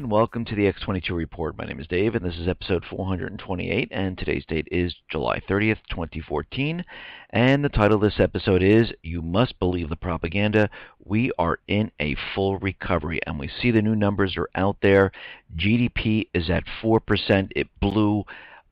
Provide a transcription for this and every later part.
and welcome to the X22 Report. My name is Dave, and this is episode 428, and today's date is July 30th, 2014, and the title of this episode is, You Must Believe the Propaganda. We are in a full recovery, and we see the new numbers are out there. GDP is at 4%. It blew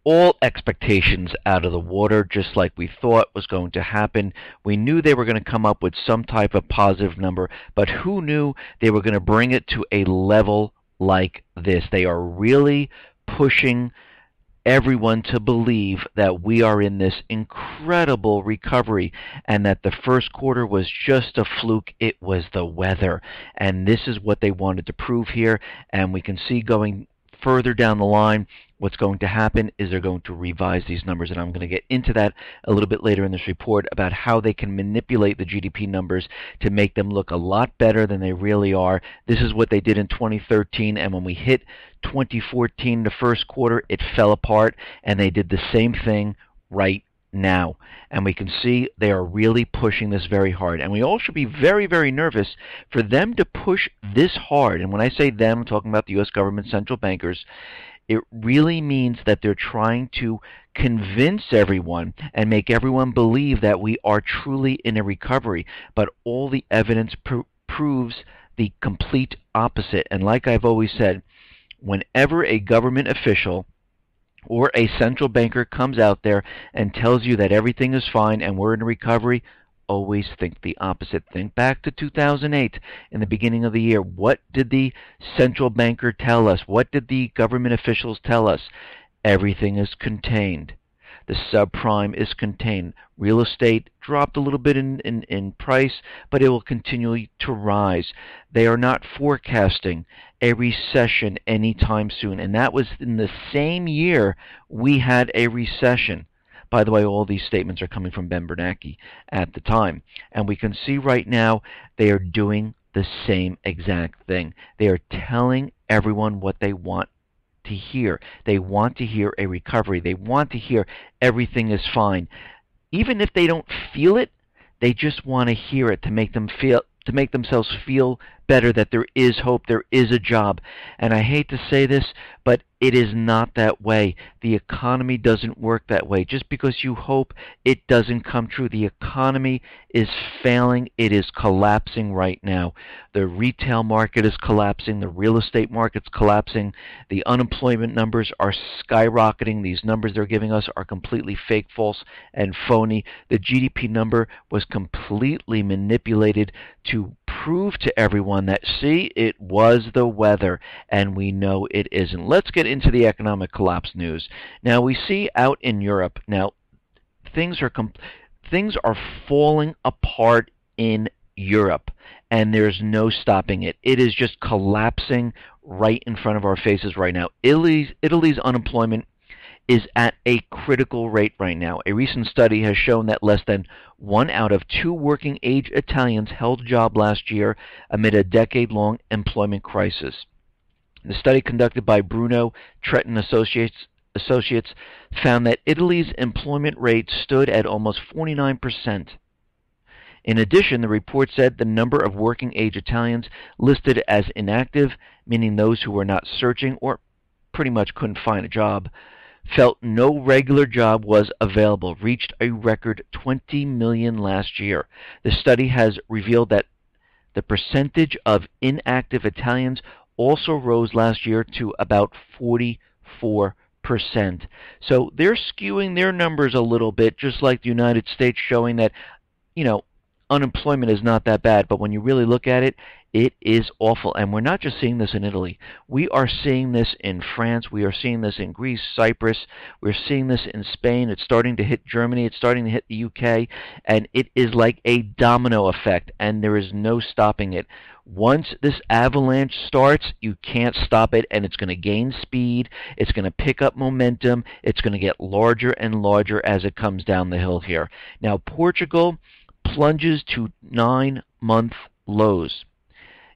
all expectations out of the water, just like we thought was going to happen. We knew they were going to come up with some type of positive number, but who knew they were going to bring it to a level like this? They are really pushing everyone to believe that we are in this incredible recovery and that the first quarter was just a fluke. It was the weather, and this is what they wanted to prove here. And we can see going further down the line, what's going to happen is they're going to revise these numbers, and I'm going to get into that a little bit later in this report about how they can manipulate the GDP numbers to make them look a lot better than they really are. This is what they did in 2013, and when we hit 2014, the first quarter, it fell apart, and they did the same thing right now. And we can see they are really pushing this very hard. And we all should be very, very nervous for them to push this hard. And when I say them, I'm talking about the U.S. government, central bankers. It really means that they're trying to convince everyone and make everyone believe that we are truly in a recovery. But all the evidence proves the complete opposite. And like I've always said, whenever a government official or a central banker comes out there and tells you that everything is fine and we're in a recovery, always think the opposite. Think back to 2008 in the beginning of the year. What did the central banker tell us? What did the government officials tell us? Everything is contained. The subprime is contained. Real estate dropped a little bit in price, but it will continue to rise. They are not forecasting a recession anytime soon. And that was in the same year we had a recession. By the way, all these statements are coming from Ben Bernanke at the time. And we can see right now they are doing the same exact thing. They are telling everyone what they want to hear. They want to hear a recovery. They want to hear everything is fine. Even if they don't feel it, they just want to hear it to make themselves feel better that there is hope, there is a job. And I hate to say this, but it is not that way. The economy doesn't work that way. Just because you hope, it doesn't come true. The economy is failing. It is collapsing right now. The retail market is collapsing. The real estate market's collapsing. The unemployment numbers are skyrocketing. These numbers they're giving us are completely fake, false, and phony. The GDP number was completely manipulated to prove to everyone that, see, it was the weather, and we know it isn't. Let's get into the economic collapse news. Now, we see out in Europe, now, things are falling apart in Europe, and there's no stopping it. It is just collapsing right in front of our faces right now. Italy's unemployment is at a critical rate right now. A recent study has shown that less than 1 out of 2 working-age Italians held a job last year amid a decade-long employment crisis. The study conducted by Bruno Tretton Associates found that Italy's employment rate stood at almost 49%. In addition, the report said the number of working-age Italians listed as inactive, meaning those who were not searching or pretty much couldn't find a job, felt no regular job was available, reached a record 20 million last year. The study has revealed that the percentage of inactive Italians also rose last year to about 44%. So they're skewing their numbers a little bit, just like the United States, showing that, unemployment is not that bad. But when you really look at it, it is awful. And we're not just seeing this in Italy. We are seeing this in France. We are seeing this in Greece, Cyprus. We're seeing this in Spain. It's starting to hit Germany. It's starting to hit the UK. And it is like a domino effect, and there is no stopping it. Once this avalanche starts, you can't stop it, and it's going to gain speed. It's going to pick up momentum. It's going to get larger and larger as it comes down the hill here. Now, Portugal plunges to 9-month lows.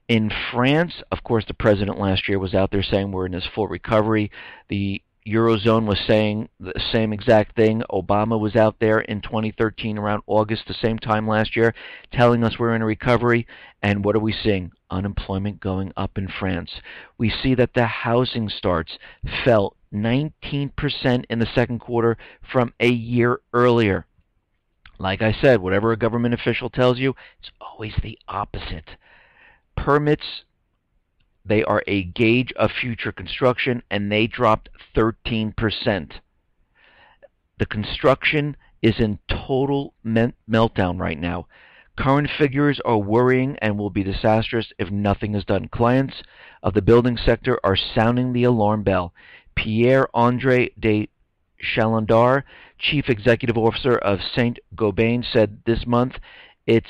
In France, of course, the president last year was out there saying we're in this full recovery. The Eurozone was saying the same exact thing. Obama was out there in 2013 around August, the same time last year, telling us we're in a recovery. And what are we seeing? Unemployment going up in France. We see that the housing starts fell 19% in the second quarter from a year earlier. Like I said, whatever a government official tells you, it's always the opposite. Permits, they are a gauge of future construction, and they dropped 13%. The construction is in total meltdown right now. Current figures are worrying and will be disastrous if nothing is done. Clients of the building sector are sounding the alarm bell. Pierre-André de Chalandard, Chief Executive Officer of Saint-Gobain, said this month, it's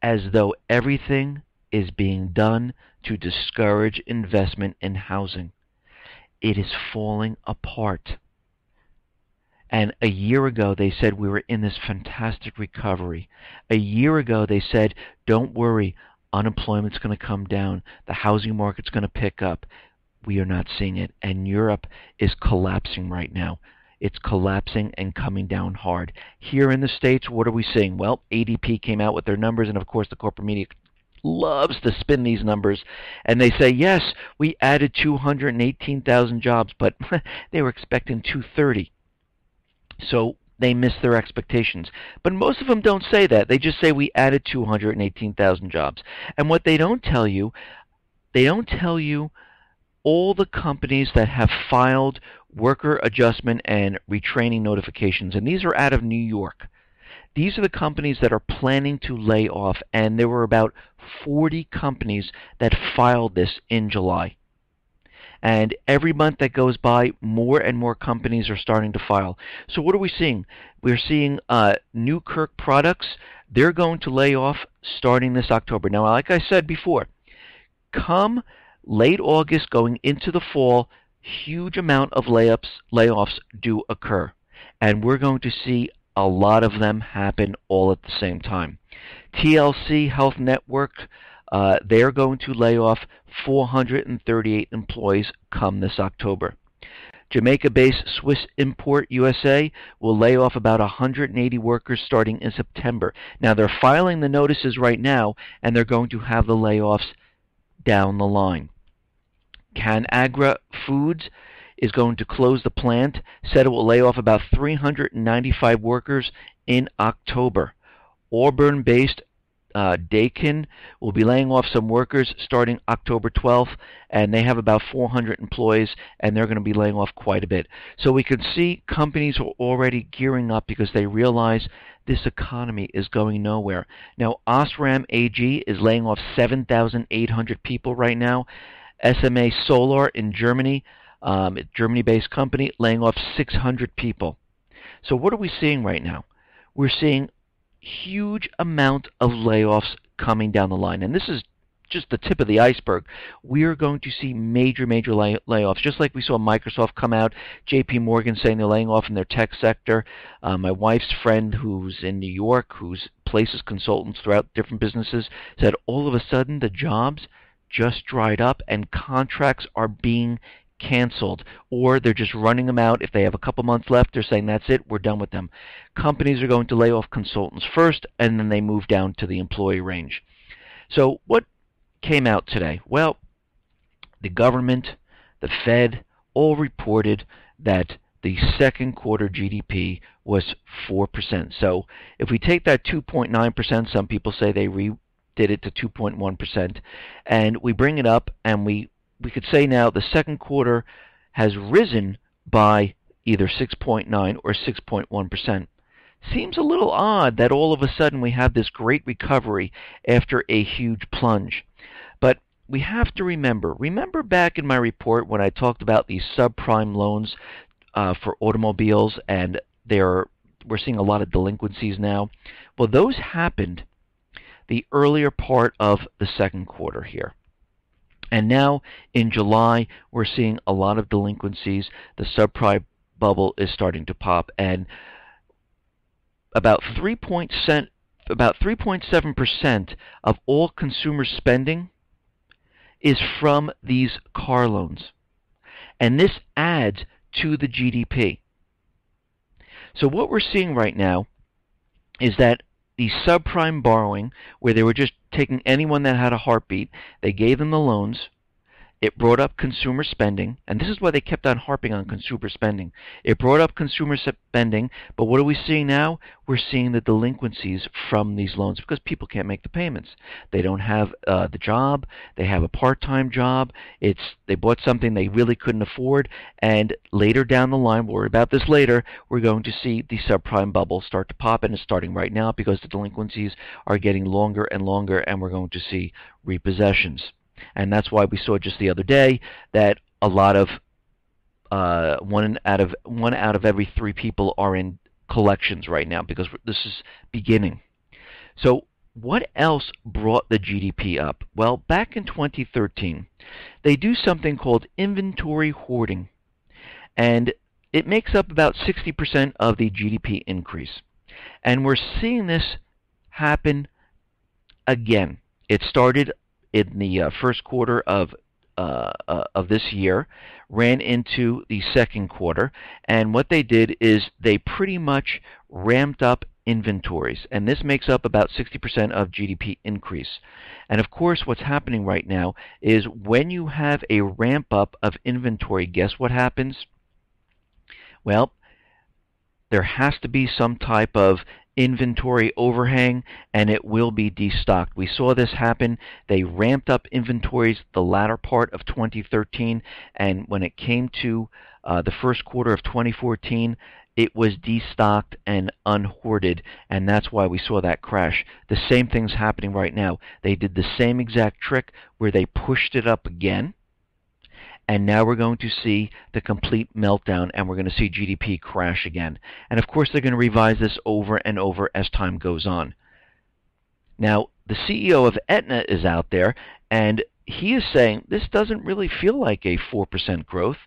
as though everything is being done to discourage investment in housing. It is falling apart. And a year ago, they said we were in this fantastic recovery. A year ago, they said, don't worry, unemployment's going to come down. The housing market's going to pick up. We are not seeing it. And Europe is collapsing right now. It's collapsing and coming down hard. Here in the States, what are we seeing? Well, ADP came out with their numbers, and of course the corporate media loves to spin these numbers, and they say, yes, we added 218,000 jobs, but they were expecting 230. So they missed their expectations. But most of them don't say that. They just say we added 218,000 jobs. And what they don't tell you all the companies that have filed worker adjustment and retraining notifications, and these are out of New York. These are the companies that are planning to lay off, and there were about 40 companies that filed this in July. And every month that goes by, more and more companies are starting to file. So what are we seeing? We're seeing Newkirk Products. They're going to lay off starting this October. Now, like I said before, come late August going into the fall, huge amount of layoffs do occur. And we're going to see a lot of them happen all at the same time. TLC Health Network, they're going to lay off 438 employees come this October. Jamaica-based Swiss Import USA will lay off about 180 workers starting in September. Now, they're filing the notices right now, and they're going to have the layoffs down the line. CanAgra Foods is going to close the plant, said it will lay off about 395 workers in October. Auburn-based Dakin will be laying off some workers starting October 12th, and they have about 400 employees, and they're going to be laying off quite a bit. So we can see companies are already gearing up because they realize this economy is going nowhere. Now, Osram AG is laying off 7,800 people right now. SMA Solar in Germany, a Germany-based company, laying off 600 people. So what are we seeing right now? We're seeing huge amount of layoffs coming down the line. And this is just the tip of the iceberg. We are going to see major layoffs, just like we saw Microsoft come out, JP Morgan saying they're laying off in their tech sector. My wife's friend who's in New York, who's places consultants throughout different businesses, said all of a sudden the jobs just dried up and contracts are being canceled, or they're just running them out. If they have a couple months left, they're saying that's it, we're done with them. Companies are going to lay off consultants first, and then they move down to the employee range. So what came out today? Well, the government, the Fed, all reported that the second quarter GDP was 4%. So if we take that 2.9%, some people say they redid it to 2.1%, and we bring it up, and we could say now the second quarter has risen by either 6.9 or 6.1%. Seems a little odd that all of a sudden we have this great recovery after a huge plunge. But we have to remember back in my report when I talked about these subprime loans for automobiles, and we're seeing a lot of delinquencies now. Well, those happened the earlier part of the second quarter here. And now in July, we're seeing a lot of delinquencies. The subprime bubble is starting to pop, and about 3.7% of all consumer spending is from these car loans. And this adds to the GDP. So what we're seeing right now is that the subprime borrowing, where they were just taking anyone that had a heartbeat, they gave them the loans. It brought up consumer spending, and this is why they kept on harping on consumer spending. It brought up consumer spending, but what are we seeing now? We're seeing the delinquencies from these loans because people can't make the payments. They don't have the job. They have a part-time job. They bought something they really couldn't afford, and later down the line, we'll worry about this later, we're going to see the subprime bubble start to pop, and it's starting right now because the delinquencies are getting longer and longer, and we're going to see repossessions. And that's why we saw just the other day that a lot of one out of every 3 people are in collections right now because this is beginning. So what else brought the GDP up? Well, back in 2013, they do something called inventory hoarding, and it makes up about 60% of the GDP increase. And we're seeing this happen again. It started in the first quarter of this year, ran into the second quarter, and what they did is they pretty much ramped up inventories, and this makes up about 60% of GDP increase. And of course, what's happening right now is when you have a ramp up of inventory, guess what happens? Well, there has to be some type of inventory overhang, and it will be destocked. We saw this happen. They ramped up inventories the latter part of 2013, and when it came to the first quarter of 2014, it was destocked and unhoarded, and that's why we saw that crash. The same thing's happening right now. They did the same exact trick where they pushed it up again, and now we're going to see the complete meltdown, and we're going to see GDP crash again. And of course, they're going to revise this over and over as time goes on. Now, the CEO of Aetna is out there, and he is saying this doesn't really feel like a 4% growth.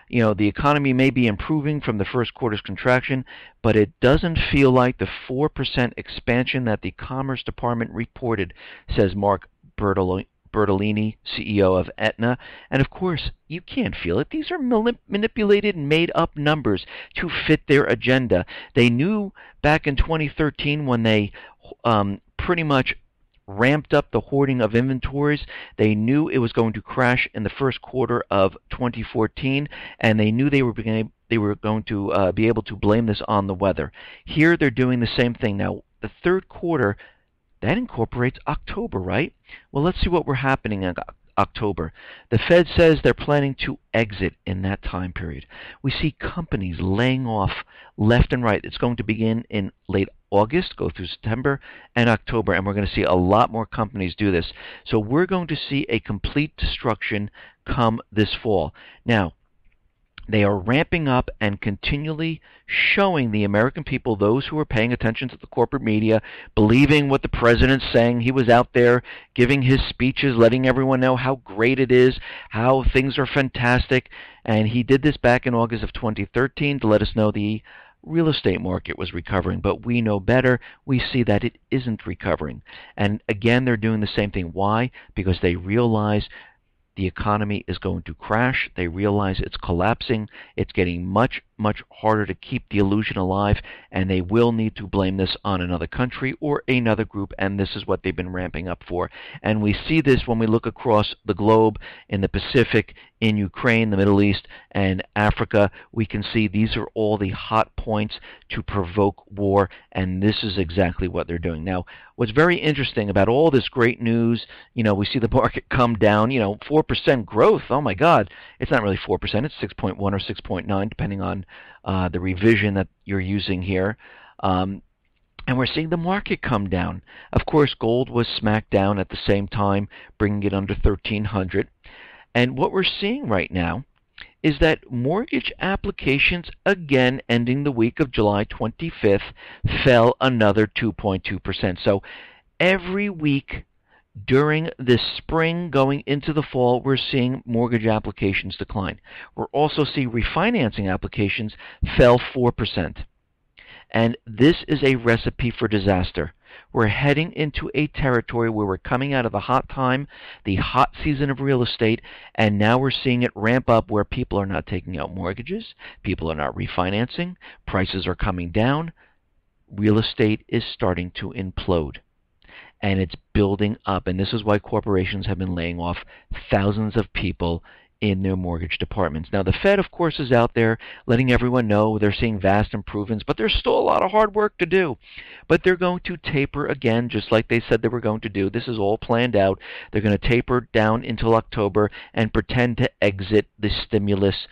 You know, the economy may be improving from the first quarter's contraction, but it doesn't feel like the 4% expansion that the Commerce Department reported, says Mark Bertolini, CEO of Aetna. And of course, you can't feel it. These are manipulated and made up numbers to fit their agenda. They knew back in 2013 when they pretty much ramped up the hoarding of inventories. They knew it was going to crash in the first quarter of 2014, and they knew they were going to be able to blame this on the weather. Here they're doing the same thing. Now, the third quarter, that incorporates October, right? Well, let's see what we're happening in October. The Fed says they're planning to exit in that time period. We see companies laying off left and right. It's going to begin in late August, go through September and October, and we're going to see a lot more companies do this. So we're going to see a complete destruction come this fall. Now, they are ramping up and continually showing the American people, those who are paying attention to the corporate media, believing what the president's saying. He was out there giving his speeches, letting everyone know how great it is, how things are fantastic. And he did this back in August of 2013 to let us know the real estate market was recovering, but we know better. We see that it isn't recovering. And again, they're doing the same thing. Why? Because they realize the economy is going to crash. They realize it's collapsing. It's getting much, much harder to keep the illusion alive, and they will need to blame this on another country or another group, and this is what they've been ramping up for. And we see this when we look across the globe, in the Pacific, in Ukraine, the Middle East, and Africa. We can see these are all the hot points to provoke war, and this is exactly what they're doing. Now, what's very interesting about all this great news, we see the market come down, 4% growth. Oh my God, it's not really 4%, it's 6.1 or 6.9, depending on the revision that you're using here. And we're seeing the market come down. Of course, gold was smacked down at the same time, bringing it under 1,300. And what we're seeing right now is that mortgage applications, again, ending the week of July 25th, fell another 2.2%. So every week during this spring going into the fall, we're seeing mortgage applications decline. We're also seeing refinancing applications fell 4%. And this is a recipe for disaster. We're heading into a territory where we're coming out of the hot time, the hot season of real estate, and now we're seeing it ramp up where people are not taking out mortgages, people are not refinancing, prices are coming down. Real estate is starting to implode, and it's building up, and this is why corporations have been laying off thousands of people in their mortgage departments. Now, the Fed, of course, is out there letting everyone know they're seeing vast improvements, but there's still a lot of hard work to do. But they're going to taper again, just like they said they were going to do. This is all planned out. They're going to taper down until October and pretend to exit the stimulus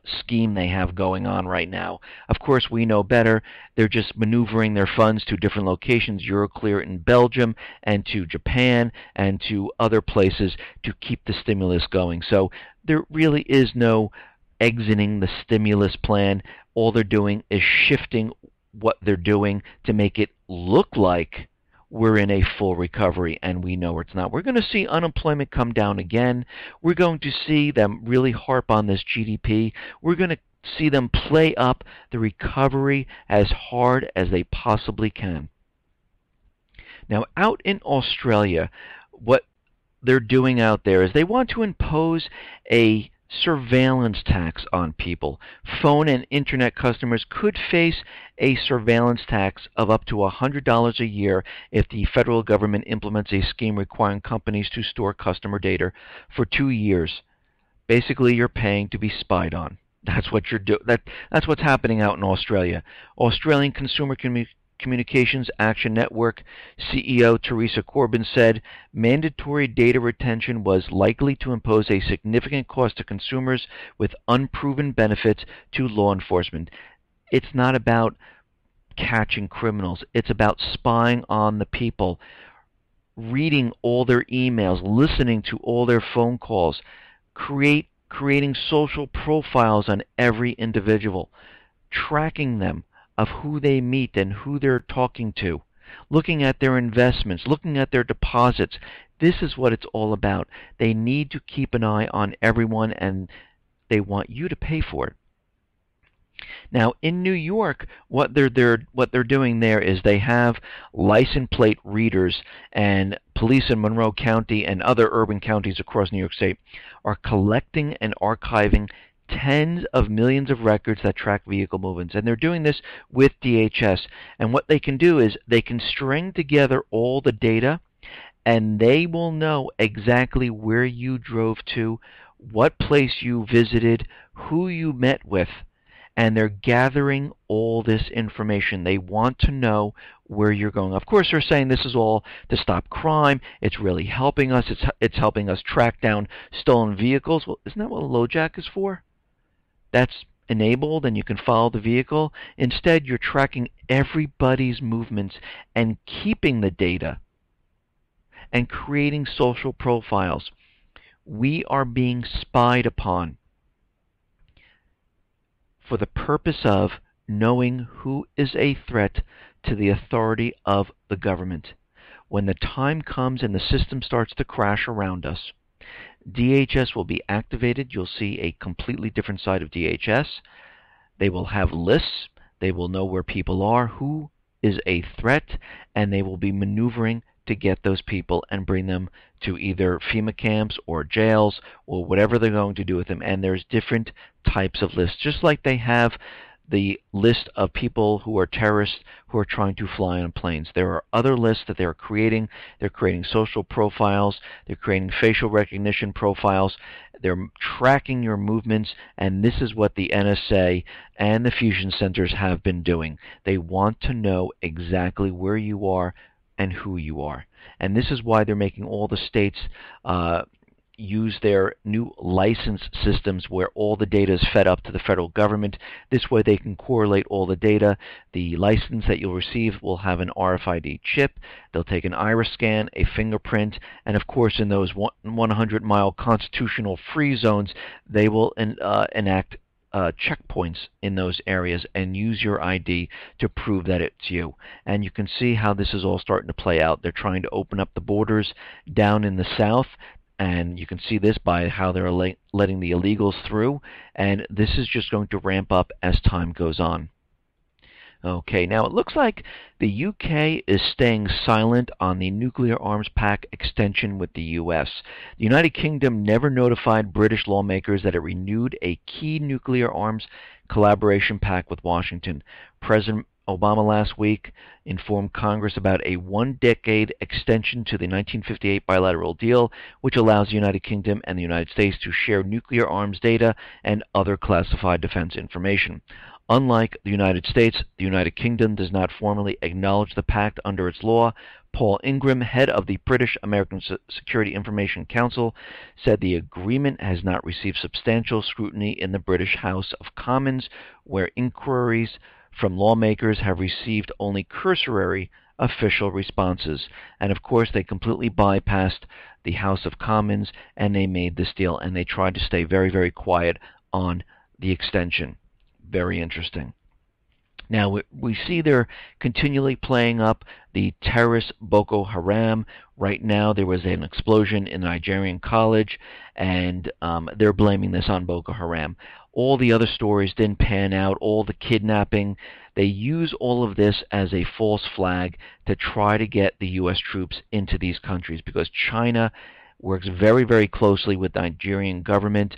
scheme they have going on right now. Of course, we know better. They're just maneuvering their funds to different locations, Euroclear in Belgium, and to Japan, and to other places to keep the stimulus going. So there really is no exiting the stimulus plan. All they're doing is shifting what they're doing to make it look like we're in a full recovery, and we know it's not. We're going to see unemployment come down again. We're going to see them really harp on this GDP. We're going to see them play up the recovery as hard as they possibly can. Now, out in Australia, what they're doing out there is they want to impose a surveillance tax on people. Phone and internet customers could face a surveillance tax of up to $100 a year if the federal government implements a scheme requiring companies to store customer data for 2 years. Basically, you're paying to be spied on. That's what that's what's happening out in Australia. Australian Consumer Communications Action Network CEO Teresa Corbin said mandatory data retention was likely to impose a significant cost to consumers with unproven benefits to law enforcement. It's not about catching criminals. It's about spying on the people, reading all their emails, listening to all their phone calls, creating social profiles on every individual, tracking them of who they meet and who they're talking to, looking at their investments, looking at their deposits. This is what it's all about. They need to keep an eye on everyone, and they want you to pay for it. Now, in New York, what they're doing there is they have license plate readers, and police in Monroe County and other urban counties across New York State are collecting and archiving tens of millions of records that track vehicle movements, and they're doing this with DHS. And what they can do is they can string together all the data, and they will know exactly where you drove to, what place you visited, who you met with, and they're gathering all this information. They want to know where you're going. Of course, they're saying this is all to stop crime. It's really helping us. It's helping us track down stolen vehicles. Well, isn't that what a LoJack is for? That's enabled and you can follow the vehicle. Instead, you're tracking everybody's movements and keeping the data and creating social profiles. We are being spied upon for the purpose of knowing who is a threat to the authority of the government. When the time comes and the system starts to crash around us, DHS will be activated. You'll see a completely different side of DHS. They will have lists. They will know where people are, who is a threat, and they will be maneuvering to get those people and bring them to either FEMA camps or jails or whatever they're going to do with them. And there's different types of lists, just like they have the list of people who are terrorists who are trying to fly on planes. There are other lists that they're creating. They're creating social profiles. They're creating facial recognition profiles. They're tracking your movements, and this is what the NSA and the fusion centers have been doing. They want to know exactly where you are and who you are. And this is why they're making all the states use their new license systems where all the data is fed up to the federal government. This way they can correlate all the data. The license that you'll receive will have an RFID chip. They'll take an iris scan, a fingerprint, and of course in those 100-mile constitutional free zones, they will enact checkpoints in those areas and use your ID to prove that it's you. And you can see how this is all starting to play out. They're trying to open up the borders down in the south, and you can see this by how they're letting the illegals through, and this is just going to ramp up as time goes on. Okay, now it looks like the UK is staying silent on the nuclear arms pact extension with the US. The United Kingdom never notified British lawmakers that it renewed a key nuclear arms collaboration pact with Washington. President Obama last week informed Congress about a one-decade extension to the 1958 bilateral deal, which allows the United Kingdom and the United States to share nuclear arms data and other classified defense information. Unlike the United States, the United Kingdom does not formally acknowledge the pact under its law. Paul Ingram, head of the British American Security Information Council, said the agreement has not received substantial scrutiny in the British House of Commons, where inquiries from lawmakers have received only cursory official responses. And of course, they completely bypassed the House of Commons and they made this deal, and they tried to stay very, very quiet on the extension. Very interesting. Now, we see they're continually playing up the terrorist Boko Haram. Right now, there was an explosion in a Nigerian college, and they're blaming this on Boko Haram. All the other stories didn't pan out, all the kidnapping. They use all of this as a false flag to try to get the U.S. troops into these countries, because China works very, very closely with the Nigerian government.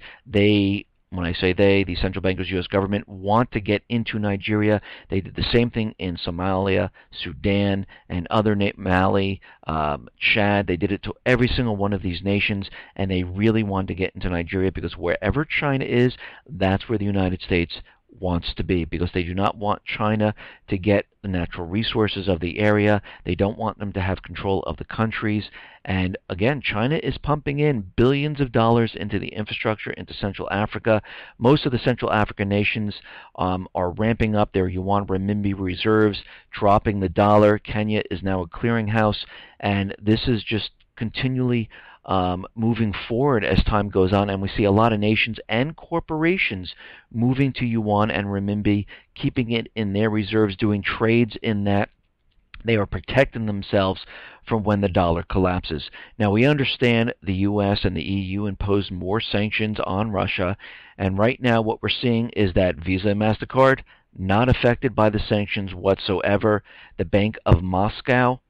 When I say they, the central bankers, U.S. government, want to get into Nigeria. They did the same thing in Somalia, Sudan, and other Mali, Chad. They did it to every single one of these nations, and they really want to get into Nigeria, because wherever China is, that's where the United States wants to be, because they do not want China to get the natural resources of the area. They don't want them to have control of the countries. And again, China is pumping in billions of dollars into the infrastructure into Central Africa. Most of the Central African nations are ramping up their yuan renminbi reserves, dropping the dollar. Kenya is now a clearinghouse, and this is just continually moving forward as time goes on, and we see a lot of nations and corporations moving to yuan and renminbi, keeping it in their reserves, doing trades in that. They are protecting themselves from when the dollar collapses. Now, we understand the U.S. and the EU impose more sanctions on Russia, and right now what we're seeing is that Visa and MasterCard not affected by the sanctions whatsoever. The Bank of Moscow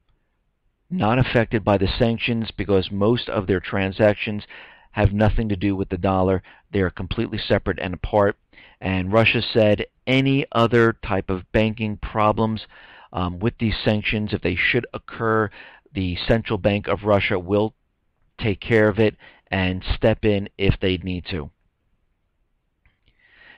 not affected by the sanctions, because most of their transactions have nothing to do with the dollar. They are completely separate and apart. And Russia said any other type of banking problems with these sanctions, if they should occur, the Central Bank of Russia will take care of it and step in if they need to.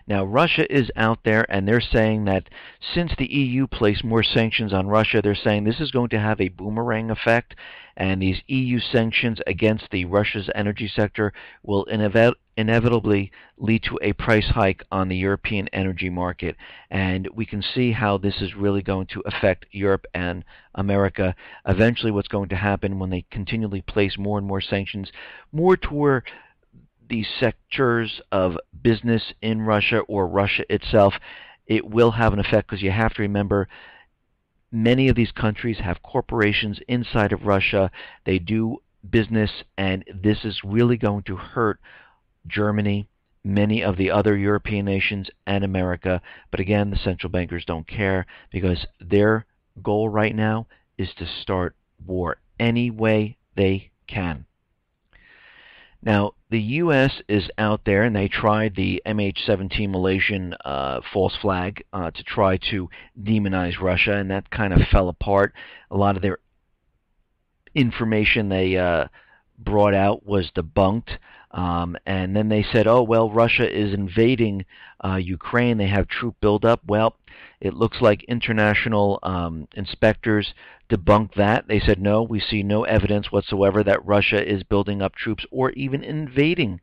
Now, Russia is out there, and they're saying that since the EU placed more sanctions on Russia, they're saying this is going to have a boomerang effect, and these EU sanctions against the Russia's energy sector will inevitably lead to a price hike on the European energy market. And we can see how this is really going to affect Europe and America. Eventually, what's going to happen when they continually place more and more sanctions, more toward these sectors of business in Russia or Russia itself, it will have an effect, because you have to remember many of these countries have corporations inside of Russia. They do business, and this is really going to hurt Germany, many of the other European nations, and America. But again, the central bankers don't care, because their goal right now is to start war any way they can. Now, the U.S. is out there, and they tried the MH17 Malaysian false flag to try to demonize Russia, and that kind of fell apart. A lot of their information they brought out was debunked. And then they said, oh, well, Russia is invading Ukraine. They have troop buildup. Well, it looks like international inspectors debunked that. They said, no, we see no evidence whatsoever that Russia is building up troops or even invading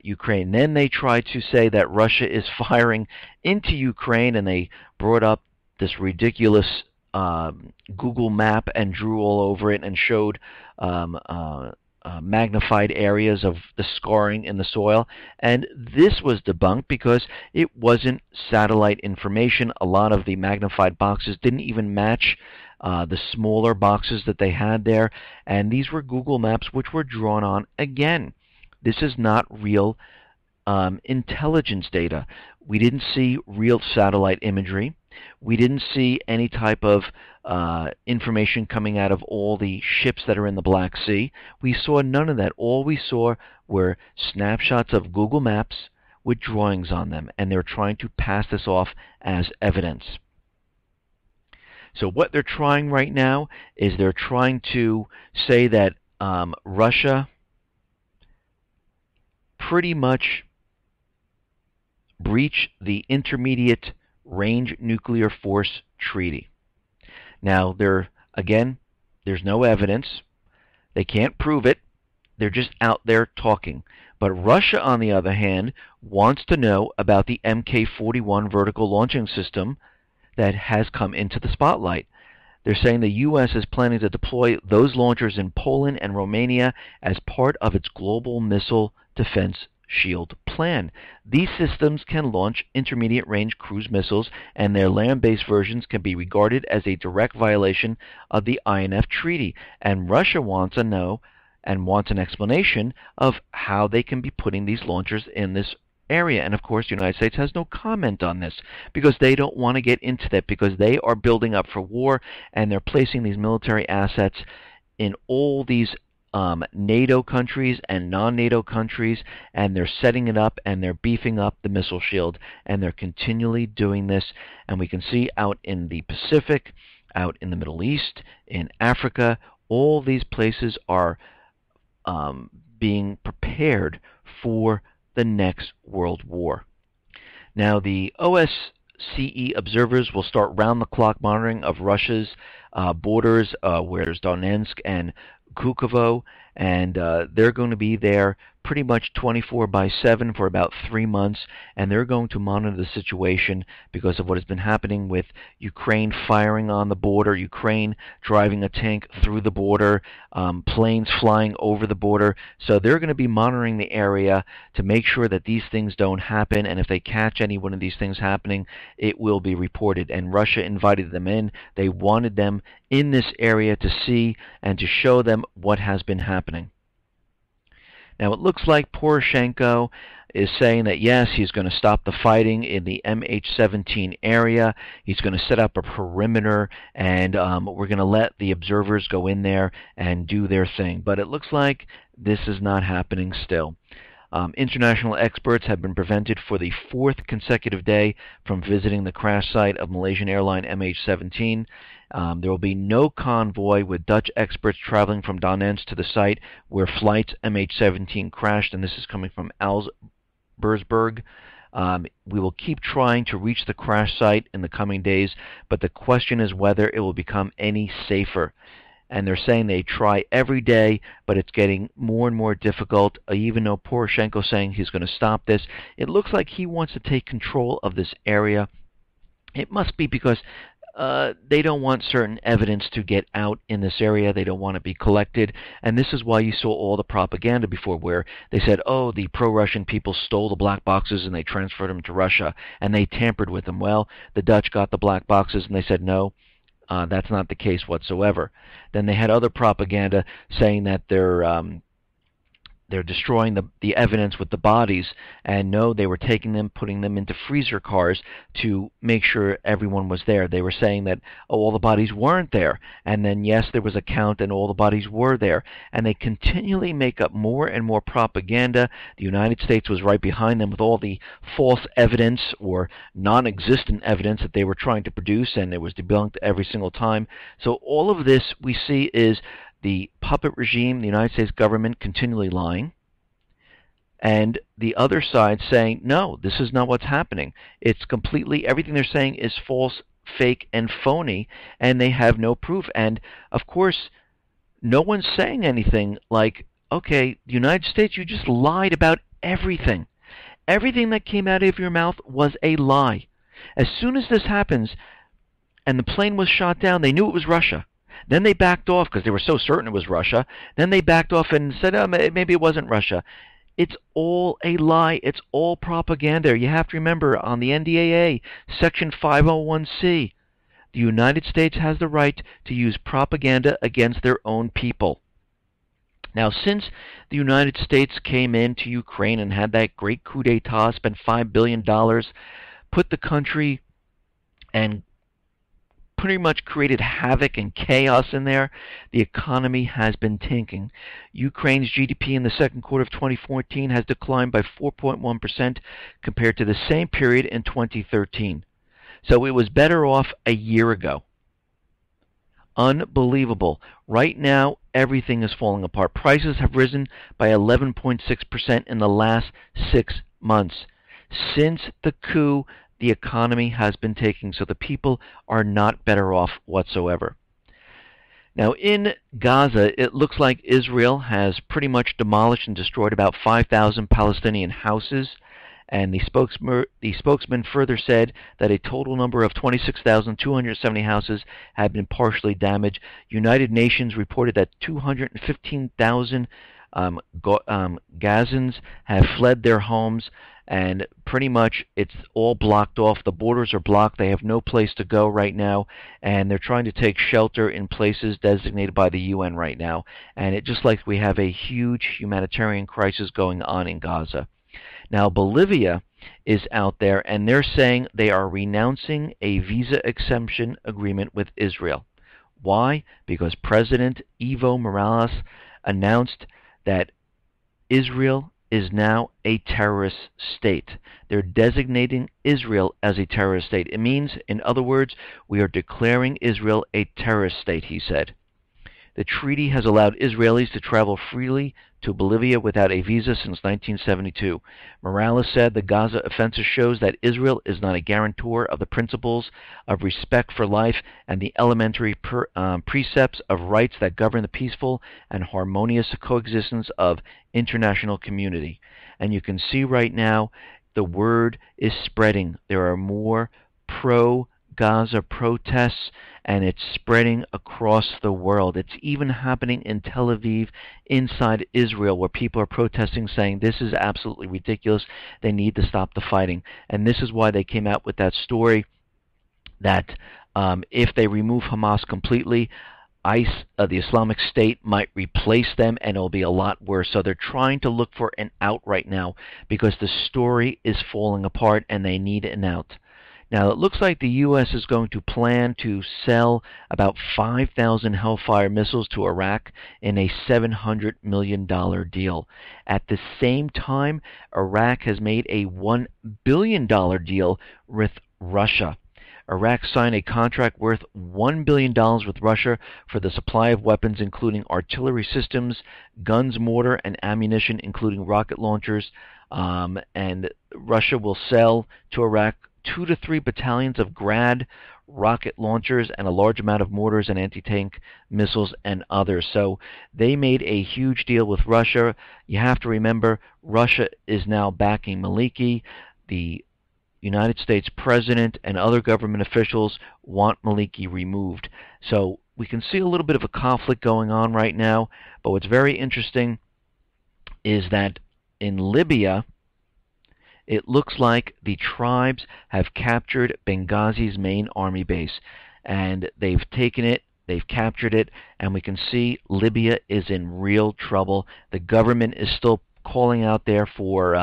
Ukraine. Then they tried to say that Russia is firing into Ukraine, and they brought up this ridiculous Google map and drew all over it and showed magnified areas of the scarring in the soil, and this was debunked because it wasn't satellite information. A lot of the magnified boxes didn't even match the smaller boxes that they had there, and these were Google Maps which were drawn on. Again, this is not real intelligence data. We didn't see real satellite imagery. We didn't see any type of information coming out of all the ships that are in the Black Sea. We saw none of that. All we saw were snapshots of Google Maps with drawings on them, and they're trying to pass this off as evidence. So what they're trying right now is they're trying to say that Russia pretty much breached the Intermediate Range Nuclear Force Treaty. Now, there's no evidence. They can't prove it. They're just out there talking. But Russia, on the other hand, wants to know about the Mk-41 vertical launching system that has come into the spotlight. They're saying the U.S. is planning to deploy those launchers in Poland and Romania as part of its global missile defense shield plan. These systems can launch intermediate-range cruise missiles, and their land-based versions can be regarded as a direct violation of the INF Treaty. And Russia wants to know and wants an explanation of how they can be putting these launchers in this area. And of course, the United States has no comment on this because they don't want to get into that, because they are building up for war, and they're placing these military assets in all these NATO countries and non-NATO countries, and they're setting it up and they're beefing up the missile shield, and they're continually doing this. And we can see out in the Pacific, out in the Middle East, in Africa, all these places are being prepared for the next world war. Now, the OSCE observers will start round-the-clock monitoring of Russia's borders, where there's Donetsk and Kukovo, and they're going to be there pretty much 24/7 for about 3 months, and they're going to monitor the situation because of what has been happening with Ukraine firing on the border, Ukraine driving a tank through the border, planes flying over the border. So they're going to be monitoring the area to make sure that these things don't happen, and if they catch any one of these things happening, it will be reported. And Russia invited them in. They wanted them in this area to see and to show them what has been happening. Now, it looks like Poroshenko is saying that, yes, he's going to stop the fighting in the MH17 area. He's going to set up a perimeter, and we're going to let the observers go in there and do their thing. But it looks like this is not happening still. International experts have been prevented for the 4th consecutive day from visiting the crash site of Malaysian airline MH17. There will be no convoy, with Dutch experts traveling from Donetsk to the site where flights MH17 crashed, and this is coming from Alsbergsburg. We will keep trying to reach the crash site in the coming days, but the question is whether it will become any safer. And they're saying they try every day, but it's getting more and more difficult. Even though Poroshenko is saying he's going to stop this, it looks like he wants to take control of this area. It must be because they don't want certain evidence to get out in this area. They don't want it to be collected. And this is why you saw all the propaganda before, where they said, oh, the pro-Russian people stole the black boxes and they transferred them to Russia and they tampered with them. Well, the Dutch got the black boxes and they said, no, that's not the case whatsoever. Then they had other propaganda saying that they're destroying the evidence with the bodies, and no, they were taking them, putting them into freezer cars to make sure everyone was there. They were saying that, oh, all the bodies weren't there, and then yes, there was a count and all the bodies were there, and they continually make up more and more propaganda. The United States was right behind them with all the false evidence or non-existent evidence that they were trying to produce, and it was debunked every single time. So all of this we see is the puppet regime, the United States government, continually lying, and the other side saying, no, this is not what's happening. It's completely, everything they're saying is false, fake, and phony, and they have no proof. And, of course, no one's saying anything like, okay, the United States, you just lied about everything. Everything that came out of your mouth was a lie. As soon as this happens, and the plane was shot down, they knew it was Russia. Then they backed off because they were so certain it was Russia. Then they backed off and said, oh, maybe it wasn't Russia. It's all a lie. It's all propaganda. You have to remember, on the NDAA, Section 501c, the United States has the right to use propaganda against their own people. Now, since the United States came into Ukraine and had that great coup d'etat, spent $5 billion, put the country and pretty much created havoc and chaos in there. The economy has been tanking. Ukraine's GDP in the second quarter of 2014 has declined by 4.1% compared to the same period in 2013. So it was better off a year ago. Unbelievable. Right now, everything is falling apart. Prices have risen by 11.6% in the last 6 months. Since the coup, the economy has been taking, so the people are not better off whatsoever. Now, in Gaza, it looks like Israel has pretty much demolished and destroyed about 5,000 Palestinian houses, and the spokesman further said that a total number of 26,270 houses had been partially damaged. United Nations reported that 215,000 Gazans have fled their homes, and pretty much it's all blocked off. The borders are blocked. They have no place to go right now, and they're trying to take shelter in places designated by the UN right now. And it just like we have a huge humanitarian crisis going on in Gaza. Now, Bolivia is out there, and they're saying they are renouncing a visa exemption agreement with Israel. Why? Because President Evo Morales announced that Israel is now a terrorist state. They're designating Israel as a terrorist state. It means, in other words, we are declaring Israel a terrorist state, he said. The treaty has allowed Israelis to travel freely to Bolivia without a visa since 1972. Morales said the Gaza offensive shows that Israel is not a guarantor of the principles of respect for life and the elementary precepts of rights that govern the peaceful and harmonious coexistence of international community. And you can see right now the word is spreading. There are more pro-Gaza protests, and it's spreading across the world. It's even happening in Tel Aviv, inside Israel, where people are protesting, saying this is absolutely ridiculous. They need to stop the fighting. And this is why they came out with that story that if they remove Hamas completely, the Islamic State might replace them, and it'll be a lot worse. So they're trying to look for an out right now because the story is falling apart and they need an out. Now, it looks like the U.S. is going to plan to sell about 5,000 Hellfire missiles to Iraq in a $700 million deal. At the same time, Iraq has made a $1 billion deal with Russia. Iraq signed a contract worth $1 billion with Russia for the supply of weapons, including artillery systems, guns, mortar, and ammunition, including rocket launchers. And Russia will sell to Iraq 2 to 3 battalions of Grad rocket launchers and a large amount of mortars and anti-tank missiles and others. So they made a huge deal with Russia. You have to remember, Russia is now backing Maliki. The United States President and other government officials want Maliki removed. So we can see a little bit of a conflict going on right now. But what's very interesting is that in Libya, it looks like the tribes have captured Benghazi's main army base, and they've taken it, they've captured it, and we can see Libya is in real trouble. The government is still calling out there for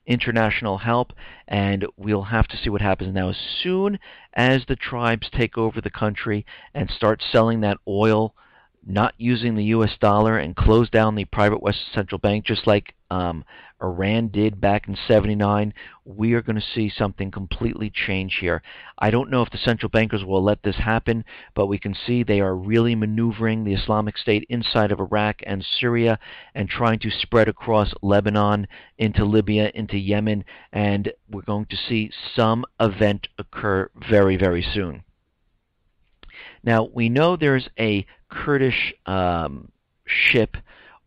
international help, and we'll have to see what happens. Now, as soon as the tribes take over the country and start selling that oil, not using the U.S. dollar, and close down the private West Central Bank, just like Iran did back in '79, we are going to see something completely change here. I don't know if the central bankers will let this happen, but we can see they are really maneuvering the Islamic State inside of Iraq and Syria and trying to spread across Lebanon, into Libya, into Yemen, and we're going to see some event occur very, very soon. Now, we know there's a Kurdish ship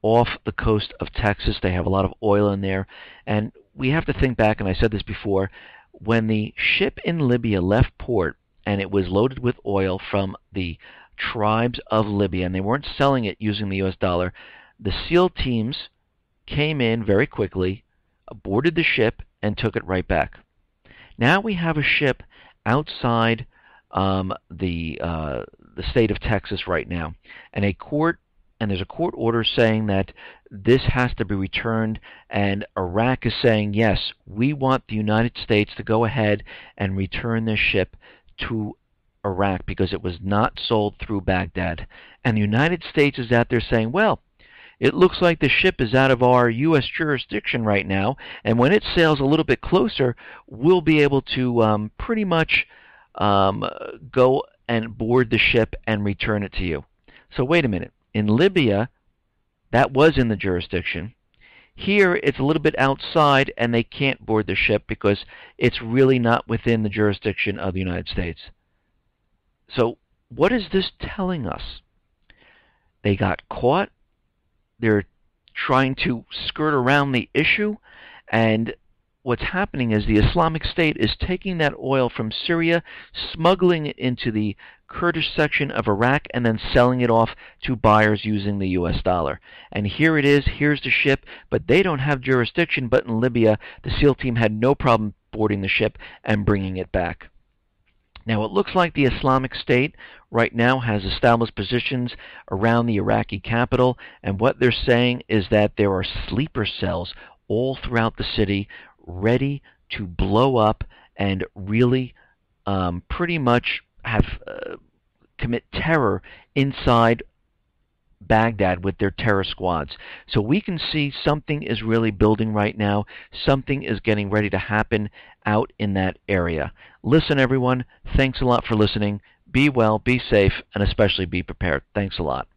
off the coast of Texas. They have a lot of oil in there, and we have to think back, and I said this before, when the ship in Libya left port and it was loaded with oil from the tribes of Libya, and they weren't selling it using the US dollar, the SEAL teams came in very quickly, boarded the ship, and took it right back. Now we have a ship outside the state of Texas right now, and there's a court order saying that this has to be returned, and Iraq is saying, yes, we want the United States to go ahead and return this ship to Iraq because it was not sold through Baghdad. And the United States is out there saying, well, it looks like the ship is out of our U.S. jurisdiction right now, and when it sails a little bit closer, we'll be able to pretty much go and board the ship and return it to you. So wait a minute. In Libya, that was in the jurisdiction. Here, it's a little bit outside, and they can't board the ship because it's really not within the jurisdiction of the United States. So what is this telling us? They got caught. They're trying to skirt around the issue, and what's happening is the Islamic State is taking that oil from Syria, smuggling it into the Kurdish section of Iraq, and then selling it off to buyers using the US dollar. And here it is, here's the ship, but they don't have jurisdiction. But in Libya, the SEAL team had no problem boarding the ship and bringing it back. Now, it looks like the Islamic State right now has established positions around the Iraqi capital, and what they're saying is that there are sleeper cells all throughout the city ready to blow up and really pretty much have commit terror inside Baghdad with their terror squads. So we can see something is really building right now. Something is getting ready to happen out in that area. Listen, everyone, thanks a lot for listening. Be well, be safe, and especially be prepared. Thanks a lot.